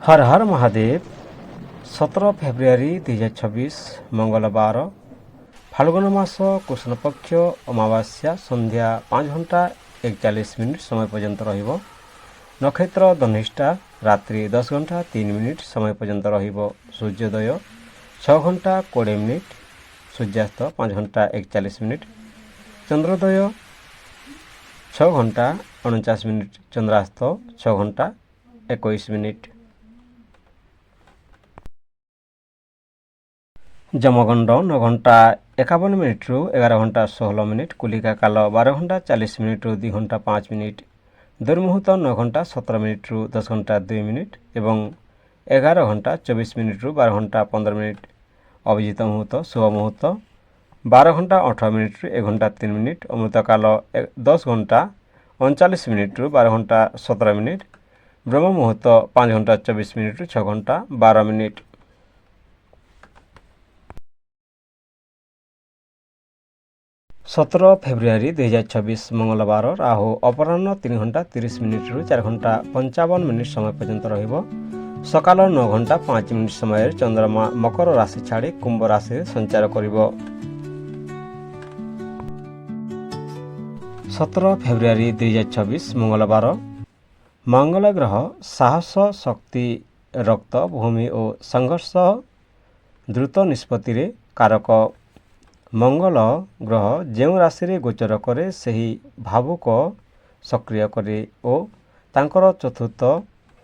हर हर महादेव 17 ଫେବୃଆରୀ 2026 ମଙ୍ଗଳବାର ଫାଲ୍ଗୁନ ମାସ କୃଷ୍ଣ ପକ୍ଷ ଅମାବାସ୍ୟା ସନ୍ଧ୍ୟା 5:41 ସମୟ ପର୍ଯ୍ୟନ୍ତ ରହିବ। ନକ୍ଷତ୍ର ଧନିଷ୍ଠା ରାତ୍ରି 10:03 ସମୟ ପର୍ଯ୍ୟନ୍ତ ରହିବ। ସୂର୍ଯ୍ୟୋଦୟ 6:20 ସୂର୍ଯ୍ୟାସ୍ତ 5:41 ଚନ୍ଦ୍ରୋଦୟ 6:49 ଚନ୍ଦ୍ରାସ୍ତ 6:21। ଯମଗଣ୍ଡ 9:51 ରୁ 11:16, କୁଲିକା କାଲ 12:40 ରୁ 2:05, ଦୁର୍ମୁହୂର୍ତ୍ତ 9:17 ରୁ 10:02 ଏବଂ 11:24 ରୁ 12:15, ଅଭିଜିତ ମୁହୂର୍ତ୍ତ ଶୁଭ ମୁହୂର୍ତ୍ତ 12:18 ରୁ 1:03, ଅମୃତକାଳ 10:39 ରୁ 12:17, ବ୍ରହ୍ମ ମୁହୂର୍ତ୍ତ 5:24 ରୁ 6:12। 17 ଫେବୃଆରୀ 2026 ମଙ୍ଗଳବାର ରାହୁ ଅପରାହ୍ନ 3:30 ରୁ 4:55 ସମୟ ପର୍ଯ୍ୟନ୍ତ ରହିବ। ସକାଳ 9:05 ସମୟରେ ଚନ୍ଦ୍ରମା ମକର ରାଶି ଛାଡ଼ି କୁମ୍ଭ ରାଶିରେ ସଞ୍ଚାର କରିବ। 17 ଫେବୃଆରୀ 2026 ମଙ୍ଗଳବାର ମଙ୍ଗଳ ଗ୍ରହ ସାହସ, ଶକ୍ତି, ରକ୍ତ, ଭୂମି ଓ ସଂଘର୍ଷ ଦ୍ରୁତ ନିଷ୍ପତ୍ତିରେ କାରକ। ମଙ୍ଗଳ ଗ୍ରହ ଯେଉଁ ରାଶିରେ ଗୋଚର କରେ ସେହି ଭାବକୁ ସକ୍ରିୟ କରେ ଓ ତାଙ୍କର ଚତୁର୍ଥ,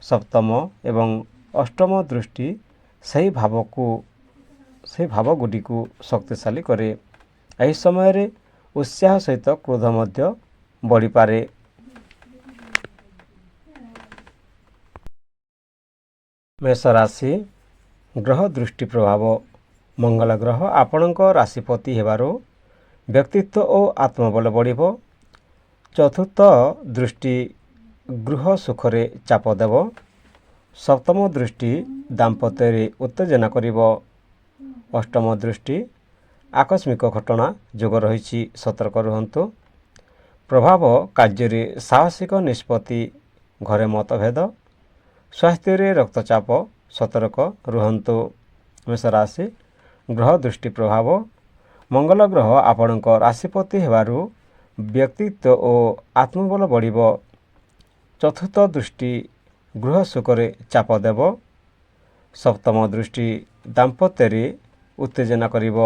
ସପ୍ତମ ଏବଂ ଅଷ୍ଟମ ଦୃଷ୍ଟି ସେହି ଭାବଗୁଡ଼ିକୁ ଶକ୍ତିଶାଳୀ କରେ। ଏହି ସମୟରେ ଉତ୍ସାହ ସହିତ କ୍ରୋଧ ମଧ୍ୟ ବଢ଼ିପାରେ। ମେଷ ରାଶି ଗ୍ରହ ଦୃଷ୍ଟି ପ୍ରଭାବ। ମଙ୍ଗଳ ଗ୍ରହ ଆପଣଙ୍କ ରାଶିପତି ହେବାରୁ ବ୍ୟକ୍ତିତ୍ୱ ଓ ଆତ୍ମବଳ ବଢ଼ିବ। ଚତୁର୍ଥ ଦୃଷ୍ଟି ଗୃହ ସୁଖରେ ଚାପ ଦେବ। ସପ୍ତମ ଦୃଷ୍ଟି ଦାମ୍ପତ୍ୟରେ ଉତ୍ତେଜନା କରିବ। ଅଷ୍ଟମ ଦୃଷ୍ଟି ଆକସ୍ମିକ ଘଟଣା ଯୋଗ ରହିଛି, ସତର୍କ ରୁହନ୍ତୁ। ପ୍ରଭାବ କାର୍ଯ୍ୟରେ ସାହସିକ ନିଷ୍ପତ୍ତି, ଘରେ ମତଭେଦ, ସ୍ୱାସ୍ଥ୍ୟରେ ରକ୍ତଚାପ, ସତର୍କ ରୁହନ୍ତୁ। ମେଷ ରାଶି ଗ୍ରହ ଦୃଷ୍ଟି ପ୍ରଭାବ। ମଙ୍ଗଳ ଗ୍ରହ ଆପଣଙ୍କ ରାଶିପତି ହେବାରୁ ବ୍ୟକ୍ତିତ୍ୱ ଓ ଆତ୍ମବଳ ବଢ଼ିବ। ଚତୁର୍ଥ ଦୃଷ୍ଟି ଗୃହ ସୁଖରେ ଚାପ ଦେବ। ସପ୍ତମ ଦୃଷ୍ଟି ଦାମ୍ପତ୍ୟରେ ଉତ୍ତେଜନା କରିବ।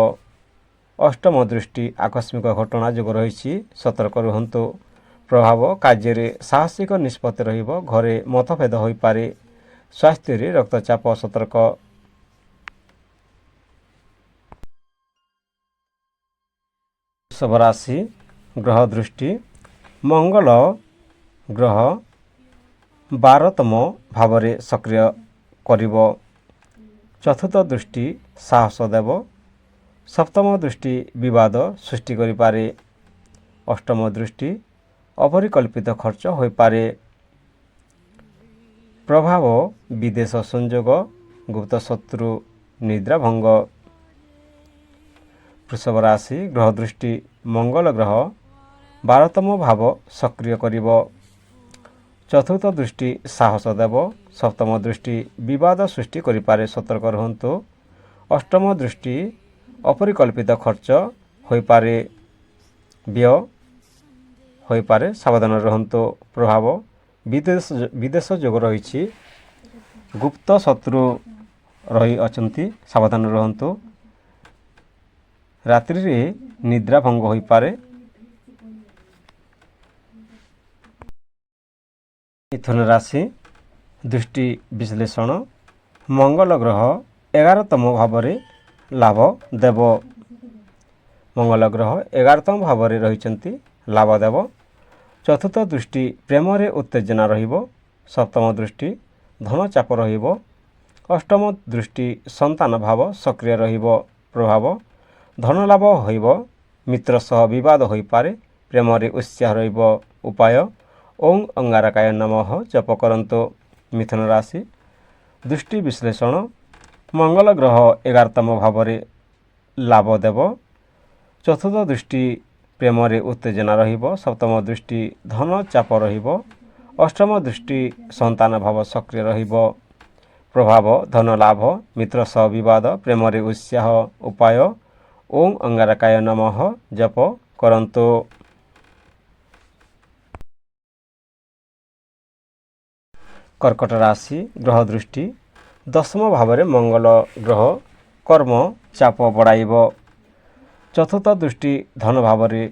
ଅଷ୍ଟମ ଦୃଷ୍ଟି ଆକସ୍ମିକ ଘଟଣା ଯୋଗ ରହିଛି, ସତର୍କ ରୁହନ୍ତୁ। ପ୍ରଭାବ କାର୍ଯ୍ୟରେ ସାହସିକ ନିଷ୍ପତ୍ତି ରହିବ, ଘରେ ମତଭେଦ ହୋଇପାରେ, ସ୍ୱାସ୍ଥ୍ୟରେ ରକ୍ତଚାପ, ସତର୍କ। ବୃଷଭ ରାଶି ଗ୍ରହ ଦୃଷ୍ଟି। ମଙ୍ଗଳ ଗ୍ରହ 12ତମ ଭାବରେ ସକ୍ରିୟ କରିବ। ଚତୁର୍ଥ ଦୃଷ୍ଟି ସାହସ ଦେବ। ସପ୍ତମ ଦୃଷ୍ଟି ବିବାଦ ସୃଷ୍ଟି କରିପାରେ। ଅଷ୍ଟମ ଦୃଷ୍ଟି ଅପରିକଳ୍ପିତ ଖର୍ଚ୍ଚ ହୋଇପାରେ। ପ୍ରଭାବ ବିଦେଶ ସଂଯୋଗ, ଗୁପ୍ତ ଶତ୍ରୁ, ନିଦ୍ରା ଭଙ୍ଗ। ବୃଷଭ ରାଶି ଗ୍ରହ ଦୃଷ୍ଟି। ମଙ୍ଗଳ ଗ୍ରହ 12ତମ ଭାବ ସକ୍ରିୟ କରିବ। ଚତୁର୍ଥ ଦୃଷ୍ଟି ସାହସ ଦେବ। ସପ୍ତମ ଦୃଷ୍ଟି ବିବାଦ ସୃଷ୍ଟି କରିପାରେ, ସତର୍କ ରୁହନ୍ତୁ। ଅଷ୍ଟମ ଦୃଷ୍ଟି ଅପରିକଳ୍ପିତ ଖର୍ଚ୍ଚ ହୋଇପାରେ, ବ୍ୟୟ ହୋଇପାରେ, ସାବଧାନ ରୁହନ୍ତୁ। ପ୍ରଭାବ ବିଦେଶ ଯୋଗ ରହିଛି, ଗୁପ୍ତ ଶତ୍ରୁ ରହିଅଛନ୍ତି, ସାବଧାନ ରୁହନ୍ତୁ। ରାତ୍ରିରେ ନିଦ୍ରା ଭଙ୍ଗ ହୋଇପାରେ। ମିଥୁନ ରାଶି ଦୃଷ୍ଟି ବିଶ୍ଳେଷଣ। ମଙ୍ଗଳ ଗ୍ରହ 11ତମ ଭାବରେ ଲାଭ ଦେବ। ମଙ୍ଗଳ ଗ୍ରହ 11ତମ ଭାବରେ ରହିଛନ୍ତି, ଲାଭ ଦେବ। ଚତୁର୍ଥ ଦୃଷ୍ଟି ପ୍ରେମରେ ଉତ୍ତେଜନା ରହିବ। ସପ୍ତମ ଦୃଷ୍ଟି ଧନ ଚାପ ରହିବ। ଅଷ୍ଟମ ଦୃଷ୍ଟି ସନ୍ତାନ ଭାବ ସକ୍ରିୟ ରହିବ। ପ୍ରଭାବ ଧନ ଲାଭ ହୋଇବ, ମିତ୍ର ସହ ବିବାଦ ହୋଇପାରେ, ପ୍ରେମରେ ଉତ୍ସାହ ରହିବ। ଉପାୟ ଓଁ ଅଙ୍ଗାରକାୟ ନମଃ ଜପ କରନ୍ତୁ। ମିଥୁନ ରାଶି ଦୃଷ୍ଟି ବିଶ୍ଳେଷଣ। ମଙ୍ଗଳ ଗ୍ରହ 11ତମ ଭାବରେ ଲାଭ ଦେବ। ଚତୁର୍ଥ ଦୃଷ୍ଟି ପ୍ରେମରେ ଉତ୍ତେଜନା ରହିବ। ସପ୍ତମ ଦୃଷ୍ଟି ଧନ ଚାପ ରହିବ। ଅଷ୍ଟମ ଦୃଷ୍ଟି ସନ୍ତାନ ଭାବ ସକ୍ରିୟ ରହିବ। ପ୍ରଭାବ ଧନ ଲାଭ ମିତ୍ର ସହ ବିବାଦ ପ୍ରେମରେ ଉତ୍ସାହ ଉପାୟ ଓଁ ଅଙ୍ଗାରକାୟ ନମଃ ଜପ କରନ୍ତୁ। କର୍କଟ ରାଶି ଗ୍ରହ ଦୃଷ୍ଟି ଦଶମ ଭାବରେ ମଙ୍ଗଳ ଗ୍ରହ କର୍ମ ଚାପ ବଢ଼ାଇବ। ଚତୁର୍ଥ ଦୃଷ୍ଟି ଧନ ଭାବରେ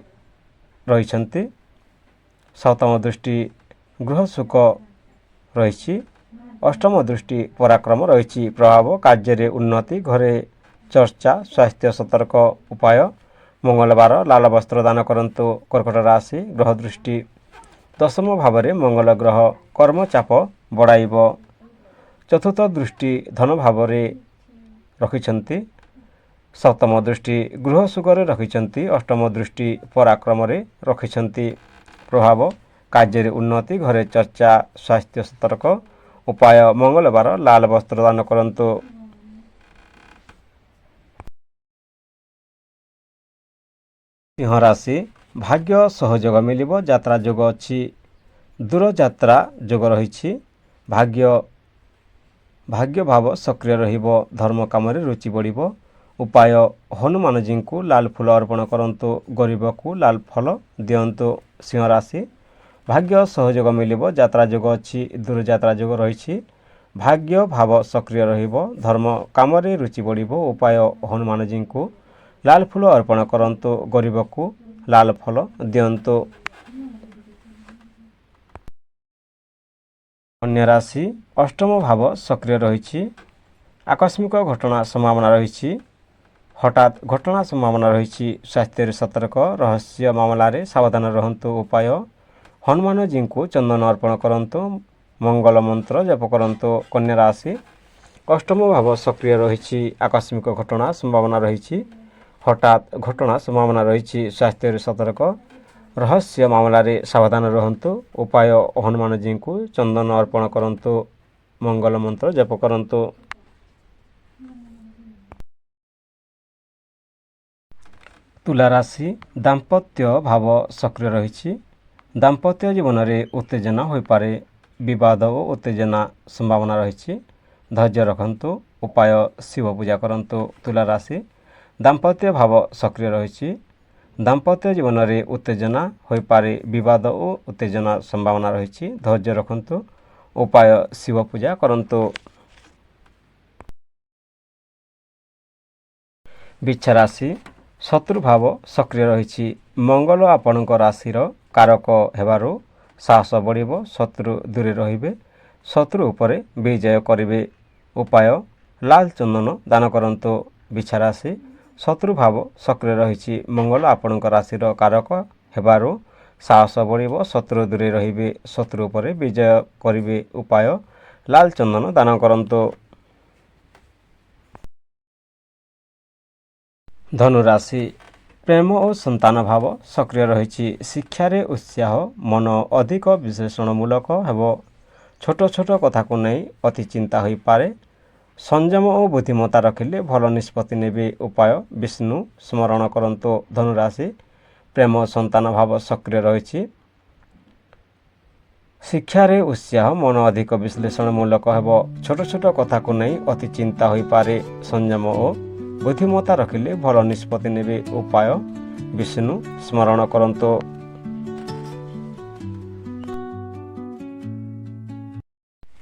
ରହିଛନ୍ତି। ସପ୍ତମ ଦୃଷ୍ଟି ଗୃହ ସୁଖ ରହିଛି। ଅଷ୍ଟମ ଦୃଷ୍ଟି ପରାକ୍ରମ ରହିଛି। ପ୍ରଭାବ କାର୍ଯ୍ୟରେ ଉନ୍ନତି ଘରେ ଚର୍ଚ୍ଚା ସ୍ୱାସ୍ଥ୍ୟ ସତର୍କ ଉପାୟ ମଙ୍ଗଳବାର ଲାଲ ବସ୍ତ୍ର ଦାନ କରନ୍ତୁ। କର୍କଟ ରାଶି ଗ୍ରହ ଦୃଷ୍ଟି ଦଶମ ଭାବରେ ମଙ୍ଗଳ ଗ୍ରହ କର୍ମ ଚାପ ବଢ଼ାଇବ। ଚତୁର୍ଥ ଦୃଷ୍ଟି ଧନ ଭାବରେ ରଖିଛନ୍ତି। ସପ୍ତମ ଦୃଷ୍ଟି ଗୃହ ସୁଖରେ ରଖିଛନ୍ତି। ଅଷ୍ଟମ ଦୃଷ୍ଟି ପରାକ୍ରମରେ ରଖିଛନ୍ତି। ପ୍ରଭାବ କାର୍ଯ୍ୟରେ ଉନ୍ନତି ଘରେ ଚର୍ଚ୍ଚା ସ୍ୱାସ୍ଥ୍ୟ ସତର୍କ ଉପାୟ ମଙ୍ଗଳବାର ଲାଲ ବସ୍ତ୍ର ଦାନ କରନ୍ତୁ। ସିଂହ ରାଶି ଭାଗ୍ୟ ସହଯୋଗ ମିଳିବ। ଯାତ୍ରା ଯୋଗ ଅଛି। ଦୂରଯାତ୍ରା ଯୋଗ ରହିଛି। ଭାଗ୍ୟ ଭାବ ସକ୍ରିୟ ରହିବ। ଧର୍ମ କାମରେ ରୁଚି ବଢ଼ିବ। ଉପାୟ ହନୁମାନଜୀଙ୍କୁ ଲାଲ ଫୁଲ ଅର୍ପଣ କରନ୍ତୁ। ଗରିବକୁ ଲାଲ ଫଳ ଦିଅନ୍ତୁ। ସିଂହ ରାଶି ଭାଗ୍ୟ ସହଯୋଗ ମିଳିବ। ଯାତ୍ରା ଯୋଗ ଅଛି। ଦୂରଯାତ୍ରା ଯୋଗ ରହିଛି। ଭାଗ୍ୟ ଭାବ ସକ୍ରିୟ ରହିବ। ଧର୍ମ କାମରେ ରୁଚି ବଢ଼ିବ। ଉପାୟ ହନୁମାନଜୀଙ୍କୁ ଲାଲ ଫୁଲ ଅର୍ପଣ କରନ୍ତୁ। ଗରିବକୁ ଲାଲ ଫଳ ଦିଅନ୍ତୁ। କନ୍ୟା ରାଶି ଅଷ୍ଟମ ଭାବ ସକ୍ରିୟ ରହିଛି। ଆକସ୍ମିକ ଘଟଣା ସମ୍ଭାବନା ରହିଛି। ହଠାତ୍ ଘଟଣା ସମ୍ଭାବନା ରହିଛି। ସ୍ୱାସ୍ଥ୍ୟରେ ସତର୍କ ରହସ୍ୟ ମାମଲାରେ ସାବଧାନ ରୁହନ୍ତୁ। ଉପାୟ ହନୁମାନଜୀଙ୍କୁ ଚନ୍ଦନ ଅର୍ପଣ କରନ୍ତୁ। ମଙ୍ଗଳ ମନ୍ତ୍ର ଜପ କରନ୍ତୁ। କନ୍ୟା ରାଶି ଅଷ୍ଟମ ଭାବ ସକ୍ରିୟ ରହିଛି। ଆକସ୍ମିକ ଘଟଣା ସମ୍ଭାବନା ରହିଛି। ହଠାତ୍ ଘଟଣା ସମ୍ଭାବନା ରହିଛି। ସ୍ୱାସ୍ଥ୍ୟରେ ସତର୍କ ରହସ୍ୟ ମାମଲାରେ ସାବଧାନ ରୁହନ୍ତୁ। ଉପାୟ ହନୁମାନଜୀଙ୍କୁ ଚନ୍ଦନ ଅର୍ପଣ କରନ୍ତୁ। ମଙ୍ଗଳ ମନ୍ତ୍ର ଜପ କରନ୍ତୁ। ତୁଲା ରାଶି ଦାମ୍ପତ୍ୟ ଭାବ ସକ୍ରିୟ ରହିଛି। ଦାମ୍ପତ୍ୟ ଜୀବନରେ ଉତ୍ତେଜନା ହୋଇପାରେ। ବିବାଦ ଓ ଉତ୍ତେଜନା ସମ୍ଭାବନା ରହିଛି। ଧୈର୍ଯ୍ୟ ରଖନ୍ତୁ। ଉପାୟ ଶିବ ପୂଜା କରନ୍ତୁ। ତୁଲା ରାଶି ଦାମ୍ପତ୍ୟ ଭାବ ସକ୍ରିୟ ରହିଛି। ଦାମ୍ପତ୍ୟ ଜୀବନରେ ଉତ୍ତେଜନା ହୋଇପାରେ। ବିବାଦ ଓ ଉତ୍ତେଜନା ସମ୍ଭାବନା ରହିଛି। ଧୈର୍ଯ୍ୟ ରଖନ୍ତୁ। ଉପାୟ ଶିବ ପୂଜା କରନ୍ତୁ। ବିଛା ରାଶି ଶତ୍ରୁ ଭାବ ସକ୍ରିୟ ରହିଛି। ମଙ୍ଗଳ ଆପଣଙ୍କ ରାଶିର କାରକ ହେବାରୁ ସାହସ ବଢ଼ିବ। ଶତ୍ରୁ ଦୂରେ ରହିବେ। ଶତ୍ରୁ ଉପରେ ବିଜୟ କରିବେ। ଉପାୟ ଲାଲ ଚନ୍ଦନ ଦାନ କରନ୍ତୁ। ବିଛା ରାଶି ଶତ୍ରୁ ଭାବ ସକ୍ରିୟ ରହିଛି। ମଙ୍ଗଳ ଆପଣଙ୍କ ରାଶିର କାରକ ହେବାରୁ ସାହସ ବଢ଼ିବ। ଶତ୍ରୁ ଦୂରେ ରହିବେ। ଶତ୍ରୁ ଉପରେ ବିଜୟ କରିବେ। ଉପାୟ ଲାଲ ଚନ୍ଦନ ଦାନ କରନ୍ତୁ। ଧନୁ ରାଶି ପ୍ରେମ ଓ ସନ୍ତାନ ଭାବ ସକ୍ରିୟ ରହିଛି। ଶିକ୍ଷାରେ ଉତ୍ସାହ ମନ ଅଧିକ ବିଶ୍ଳେଷଣମୂଳକ ହେବ। ଛୋଟ ଛୋଟ କଥାକୁ ନେଇ ଅତି ଚିନ୍ତା ହୋଇପାରେ। ସଂଯମ ଓ ବୁଦ୍ଧିମତ୍ତା ରଖିଲେ ଭଲ ନିଷ୍ପତ୍ତି ନେବେ। ଉପାୟ ବିଷ୍ଣୁ ସ୍ମରଣ କରନ୍ତୁ। ଧନୁରାଶି ପ୍ରେମ ସନ୍ତାନ ଭାବ ସକ୍ରିୟ ରହିଛି। ଶିକ୍ଷାରେ ଉତ୍ସାହ ମନ ଅଧିକ ବିଶ୍ଳେଷଣମୂଳକ ହେବ। ଛୋଟ ଛୋଟ କଥାକୁ ନେଇ ଅତି ଚିନ୍ତା ହୋଇପାରେ। ସଂଯମ ଓ ବୁଦ୍ଧିମତ୍ତା ରଖିଲେ ଭଲ ନିଷ୍ପତ୍ତି ନେବେ। ଉପାୟ ବିଷ୍ଣୁ ସ୍ମରଣ କରନ୍ତୁ।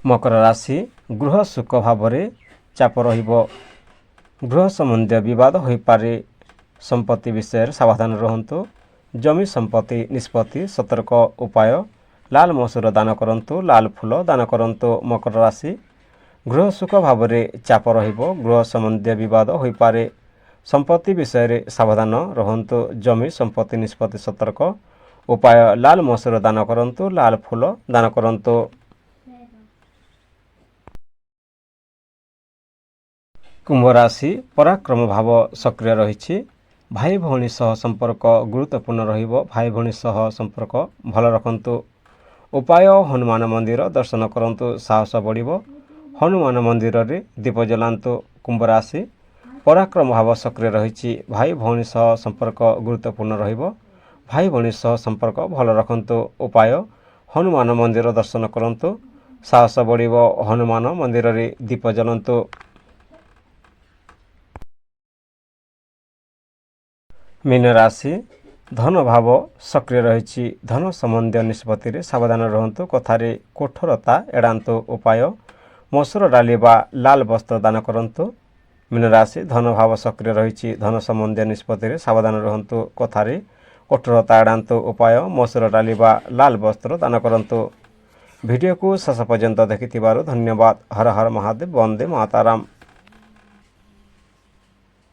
ମକର ରାଶି ଗୃହ ସୁଖ ଭାବରେ ଚାପ ରହିବ। ଗୃହ ସମ୍ବନ୍ଧୀୟ ବିବାଦ ହୋଇପାରେ। ସମ୍ପତ୍ତି ବିଷୟରେ ସାବଧାନ ରୁହନ୍ତୁ। ଜମି ସମ୍ପତ୍ତି ନିଷ୍ପତ୍ତି ସତର୍କ। ଉପାୟ ଲାଲ ମସୁର ଦାନ କରନ୍ତୁ। ଲାଲ ଫୁଲ ଦାନ କରନ୍ତୁ। ମକର ରାଶି ଗୃହ ସୁଖ ଭାବରେ ଚାପ ରହିବ। ଗୃହ ସମ୍ବନ୍ଧୀୟ ବିବାଦ ହୋଇପାରେ। ସମ୍ପତ୍ତି ବିଷୟରେ ସାବଧାନ ରୁହନ୍ତୁ। ଜମି ସମ୍ପତ୍ତି ନିଷ୍ପତ୍ତି ସତର୍କ। ଉପାୟ ଲାଲ ମସୁର ଦାନ କରନ୍ତୁ। ଲାଲ ଫୁଲ ଦାନ କରନ୍ତୁ। କୁମ୍ଭ ରାଶି ପରାକ୍ରମ ଭାବ ସକ୍ରିୟ ରହିଛି। ଭାଇ ଭଉଣୀ ସହ ସମ୍ପର୍କ ଗୁରୁତ୍ୱପୂର୍ଣ୍ଣ ରହିବ। ଭାଇ ଭଉଣୀ ସହ ସମ୍ପର୍କ ଭଲ ରଖନ୍ତୁ। ଉପାୟ ହନୁମାନ ମନ୍ଦିର ଦର୍ଶନ କରନ୍ତୁ। ସାହସ ବଢ଼ିବ। ହନୁମାନ ମନ୍ଦିରରେ ଦୀପ ଜଳାନ୍ତୁ। କୁମ୍ଭ ରାଶି ପରାକ୍ରମ ଭାବ ସକ୍ରିୟ ରହିଛି। ଭାଇ ଭଉଣୀ ସହ ସମ୍ପର୍କ ଗୁରୁତ୍ୱପୂର୍ଣ୍ଣ ରହିବ। ଭାଇ ଭଉଣୀ ସହ ସମ୍ପର୍କ ଭଲ ରଖନ୍ତୁ। ଉପାୟ ହନୁମାନ ମନ୍ଦିର ଦର୍ଶନ କରନ୍ତୁ। ସାହସ ବଢ଼ିବ। ହନୁମାନ ମନ୍ଦିରରେ ଦୀପ ଜଳନ୍ତୁ। ମୀନ ରାଶି ଧନ ଭାବ ସକ୍ରିୟ ରହିଛି। ଧନ ସମ୍ବନ୍ଧୀୟ ନିଷ୍ପତ୍ତିରେ ସାବଧାନ ରୁହନ୍ତୁ। କଥାରେ କଠୋରତା ଏଡ଼ାନ୍ତୁ। ଉପାୟ ମସୁର ଡାଲି ବା ଲାଲ ବସ୍ତ୍ର ଦାନ କରନ୍ତୁ। ମୀନ ରାଶି ଧନ ଭାବ ସକ୍ରିୟ ରହିଛି। ଧନ ସମ୍ବନ୍ଧୀୟ ନିଷ୍ପତ୍ତିରେ ସାବଧାନ ରୁହନ୍ତୁ। କଥାରେ କଠୋରତା ଏଡ଼ାନ୍ତୁ। ଉପାୟ ମସୁର ଡାଲି ବା ଲାଲ ବସ୍ତ୍ର ଦାନ କରନ୍ତୁ। ଭିଡ଼ିଓକୁ ଶେଷ ପର୍ଯ୍ୟନ୍ତ ଦେଖିଥିବାରୁ ଧନ୍ୟବାଦ। ହର ହର ମହାଦେବ। ବନ୍ଦେ ମାତାରାମ।